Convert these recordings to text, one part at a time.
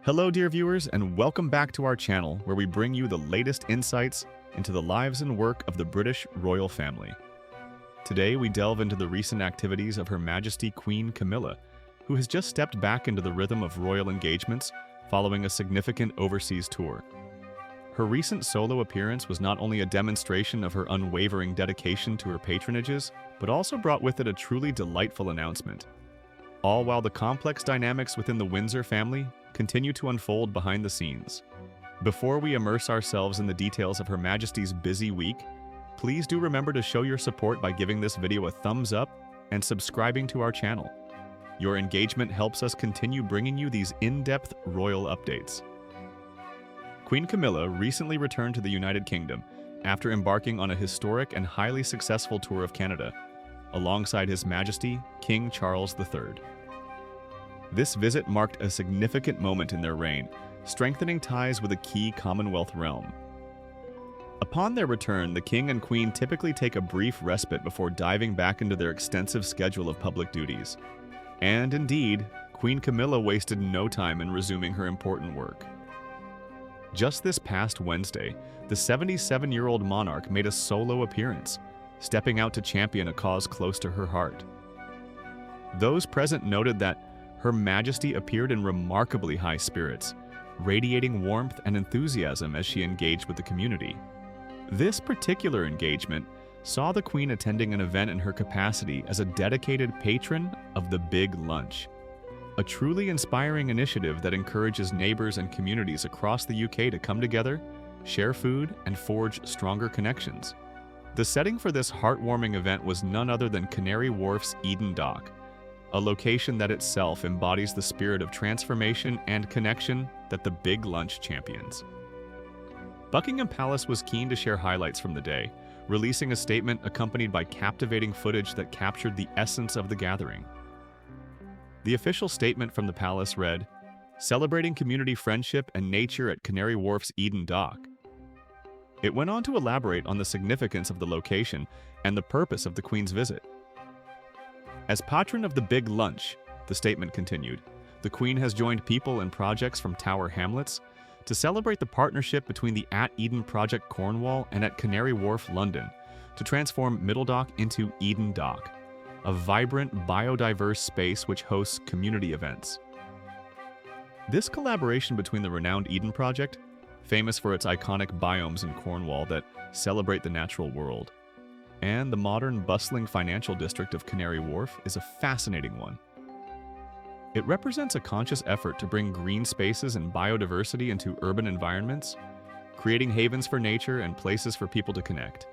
Hello, dear viewers, and welcome back to our channel where we bring you the latest insights into the lives and work of the British royal family. Today, we delve into the recent activities of Her Majesty Queen Camilla, who has just stepped back into the rhythm of royal engagements following a significant overseas tour. Her recent solo appearance was not only a demonstration of her unwavering dedication to her patronages, but also brought with it a truly delightful announcement. All while the complex dynamics within the Windsor family continue to unfold behind the scenes. Before we immerse ourselves in the details of Her Majesty's busy week, please do remember to show your support by giving this video a thumbs up and subscribing to our channel. Your engagement helps us continue bringing you these in-depth royal updates. Queen Camilla recently returned to the United Kingdom after embarking on a historic and highly successful tour of Canada, alongside His Majesty King Charles III. This visit marked a significant moment in their reign, strengthening ties with a key Commonwealth realm. Upon their return, the King and Queen typically take a brief respite before diving back into their extensive schedule of public duties. And indeed, Queen Camilla wasted no time in resuming her important work. Just this past Wednesday, the 77-year-old monarch made a solo appearance, stepping out to champion a cause close to her heart. Those present noted that Her Majesty appeared in remarkably high spirits, radiating warmth and enthusiasm as she engaged with the community. This particular engagement saw the Queen attending an event in her capacity as a dedicated patron of the Big Lunch, a truly inspiring initiative that encourages neighbors and communities across the UK to come together, share food, and forge stronger connections. The setting for this heartwarming event was none other than Canary Wharf's Eden Dock, a location that itself embodies the spirit of transformation and connection that the Big Lunch champions. Buckingham Palace was keen to share highlights from the day, releasing a statement accompanied by captivating footage that captured the essence of the gathering. The official statement from the palace read, "Celebrating community friendship and nature at Canary Wharf's Eden Dock." It went on to elaborate on the significance of the location and the purpose of the Queen's visit. As patron of the Big Lunch, the statement continued, the Queen has joined people and projects from Tower Hamlets to celebrate the partnership between the At Eden Project Cornwall and at Canary Wharf, London, to transform Middledock into Eden Dock, a vibrant, biodiverse space which hosts community events. This collaboration between the renowned Eden Project, famous for its iconic biomes in Cornwall that celebrate the natural world, and the modern, bustling financial district of Canary Wharf is a fascinating one. It represents a conscious effort to bring green spaces and biodiversity into urban environments, creating havens for nature and places for people to connect.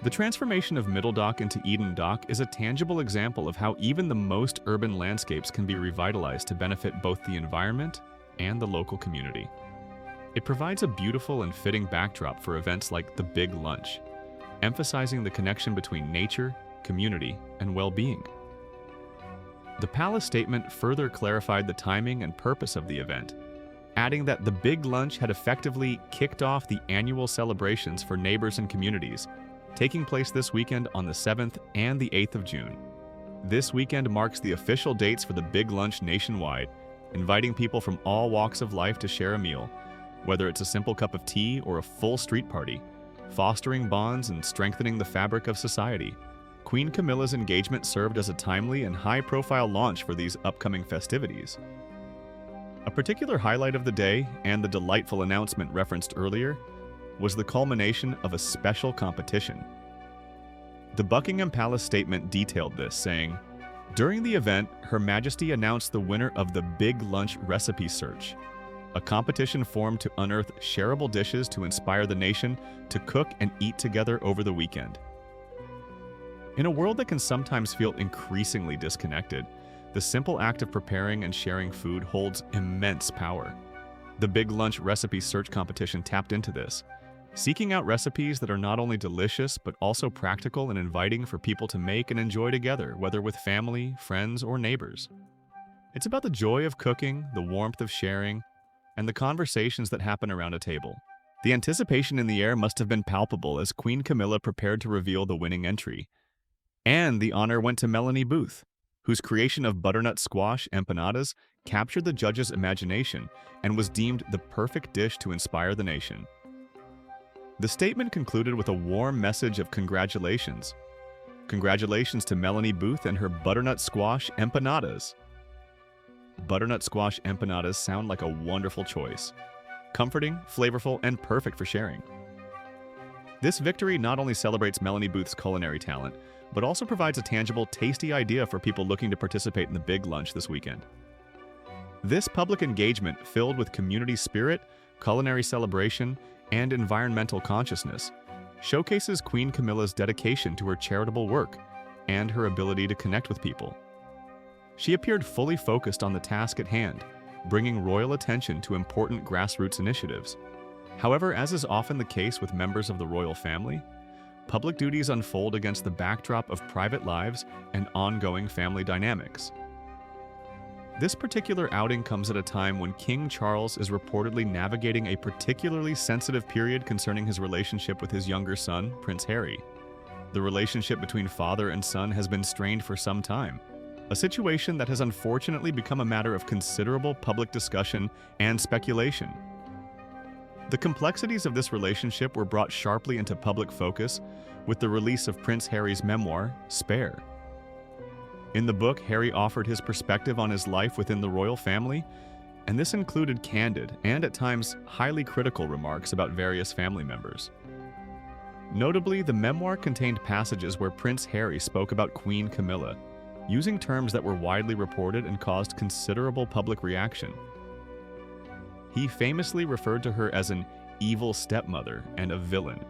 The transformation of Middledock into Eden Dock is a tangible example of how even the most urban landscapes can be revitalized to benefit both the environment and the local community. It provides a beautiful and fitting backdrop for events like the Big Lunch, emphasizing the connection between nature, community, and well-being. The palace statement further clarified the timing and purpose of the event, adding that the Big Lunch had effectively kicked off the annual celebrations for neighbors and communities, taking place this weekend on the 7th and the 8th of June. This weekend marks the official dates for the Big Lunch nationwide, inviting people from all walks of life to share a meal, whether it's a simple cup of tea or a full street party, fostering bonds and strengthening the fabric of society. Queen Camilla's engagement served as a timely and high-profile launch for these upcoming festivities. A particular highlight of the day, and the delightful announcement referenced earlier, was the culmination of a special competition. The Buckingham Palace statement detailed this, saying, "During the event, Her Majesty announced the winner of the Big Lunch Recipe Search, a competition formed to unearth shareable dishes to inspire the nation to cook and eat together over the weekend." In a world that can sometimes feel increasingly disconnected, the simple act of preparing and sharing food holds immense power. The Big Lunch Recipe Search competition tapped into this, seeking out recipes that are not only delicious but also practical and inviting for people to make and enjoy together, whether with family, friends, or neighbors. It's about the joy of cooking, the warmth of sharing, and the conversations that happen around a table. The anticipation in the air must have been palpable as Queen Camilla prepared to reveal the winning entry. And the honor went to Melanie Booth, whose creation of butternut squash empanadas captured the judges' imagination and was deemed the perfect dish to inspire the nation. The statement concluded with a warm message of congratulations. Congratulations to Melanie Booth and her butternut squash empanadas. Butternut squash empanadas sound like a wonderful choice. Comforting, flavorful, and perfect for sharing. This victory not only celebrates Melanie Booth's culinary talent, but also provides a tangible, tasty idea for people looking to participate in the big lunch this weekend. This public engagement, filled with community spirit, culinary celebration, and environmental consciousness, showcases Queen Camilla's dedication to her charitable work and her ability to connect with people. She appeared fully focused on the task at hand, bringing royal attention to important grassroots initiatives. However, as is often the case with members of the royal family, public duties unfold against the backdrop of private lives and ongoing family dynamics. This particular outing comes at a time when King Charles is reportedly navigating a particularly sensitive period concerning his relationship with his younger son, Prince Harry. The relationship between father and son has been strained for some time, a situation that has unfortunately become a matter of considerable public discussion and speculation. The complexities of this relationship were brought sharply into public focus with the release of Prince Harry's memoir, Spare. In the book, Harry offered his perspective on his life within the royal family, and this included candid and at times highly critical remarks about various family members. Notably, the memoir contained passages where Prince Harry spoke about Queen Camilla, using terms that were widely reported and caused considerable public reaction. He famously referred to her as an evil stepmother and a villain.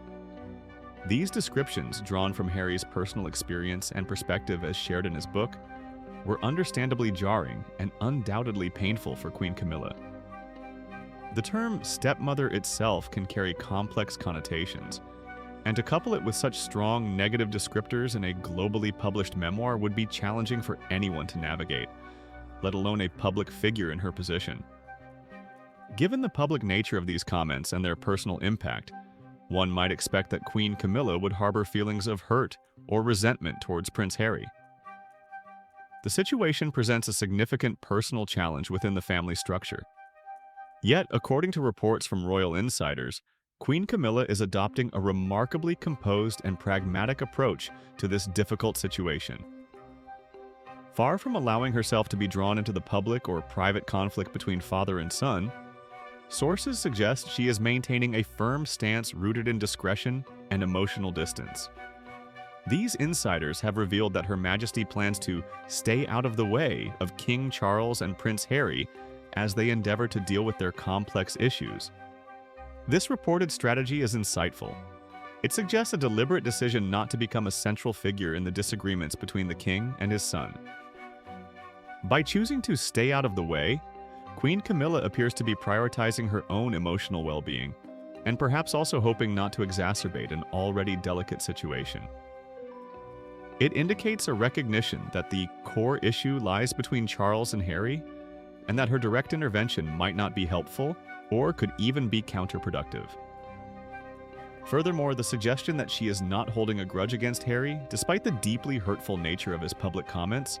These descriptions, drawn from Harry's personal experience and perspective as shared in his book, were understandably jarring and undoubtedly painful for Queen Camilla. The term stepmother itself can carry complex connotations, and to couple it with such strong negative descriptors in a globally published memoir would be challenging for anyone to navigate, let alone a public figure in her position. Given the public nature of these comments and their personal impact, one might expect that Queen Camilla would harbor feelings of hurt or resentment towards Prince Harry. The situation presents a significant personal challenge within the family structure. Yet, according to reports from royal insiders, Queen Camilla is adopting a remarkably composed and pragmatic approach to this difficult situation. Far from allowing herself to be drawn into the public or private conflict between father and son, sources suggest she is maintaining a firm stance rooted in discretion and emotional distance. These insiders have revealed that Her Majesty plans to stay out of the way of King Charles and Prince Harry as they endeavor to deal with their complex issues. This reported strategy is insightful. It suggests a deliberate decision not to become a central figure in the disagreements between the king and his son. By choosing to stay out of the way, Queen Camilla appears to be prioritizing her own emotional well-being, and perhaps also hoping not to exacerbate an already delicate situation. It indicates a recognition that the core issue lies between Charles and Harry, and that her direct intervention might not be helpful or could even be counterproductive. Furthermore, the suggestion that she is not holding a grudge against Harry, despite the deeply hurtful nature of his public comments,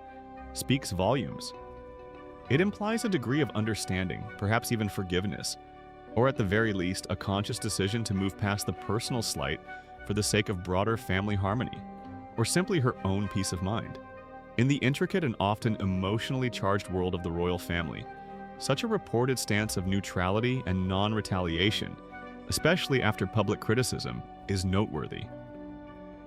speaks volumes. It implies a degree of understanding, perhaps even forgiveness, or at the very least, a conscious decision to move past the personal slight for the sake of broader family harmony, or simply her own peace of mind. In the intricate and often emotionally charged world of the royal family, such a reported stance of neutrality and non-retaliation, especially after public criticism, is noteworthy.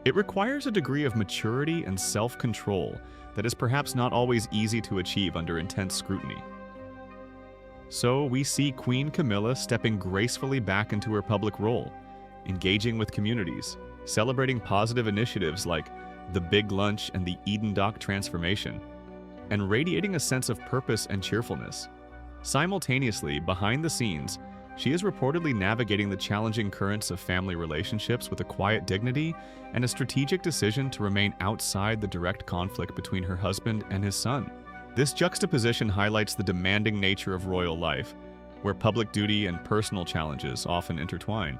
It requires a degree of maturity and self-control that is perhaps not always easy to achieve under intense scrutiny. So we see Queen Camilla stepping gracefully back into her public role, engaging with communities, celebrating positive initiatives like the Big Lunch and the Eden Dock transformation, and radiating a sense of purpose and cheerfulness. Simultaneously, behind the scenes, she is reportedly navigating the challenging currents of family relationships with a quiet dignity and a strategic decision to remain outside the direct conflict between her husband and his son. This juxtaposition highlights the demanding nature of royal life, where public duty and personal challenges often intertwine.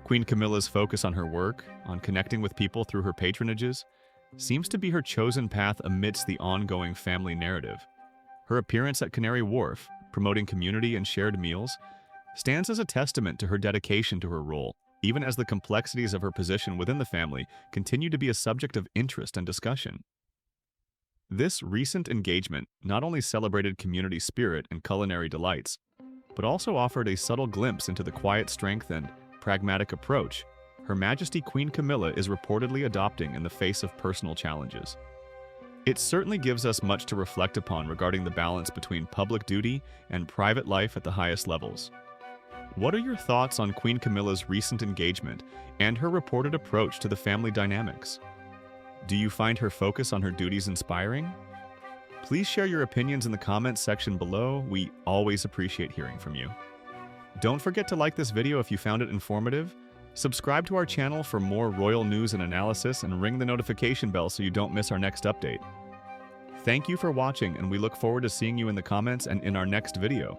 Queen Camilla's focus on her work, on connecting with people through her patronages, seems to be her chosen path amidst the ongoing family narrative. Her appearance at Canary Wharf, promoting community and shared meals, stands as a testament to her dedication to her role, even as the complexities of her position within the family continue to be a subject of interest and discussion. This recent engagement not only celebrated community spirit and culinary delights, but also offered a subtle glimpse into the quiet strength and pragmatic approach Her Majesty Queen Camilla is reportedly adopting in the face of personal challenges. It certainly gives us much to reflect upon regarding the balance between public duty and private life at the highest levels. What are your thoughts on Queen Camilla's recent engagement and her reported approach to the family dynamics? Do you find her focus on her duties inspiring? Please share your opinions in the comments section below. We always appreciate hearing from you. Don't forget to like this video if you found it informative, subscribe to our channel for more royal news and analysis, and ring the notification bell so you don't miss our next update. Thank you for watching, and we look forward to seeing you in the comments and in our next video.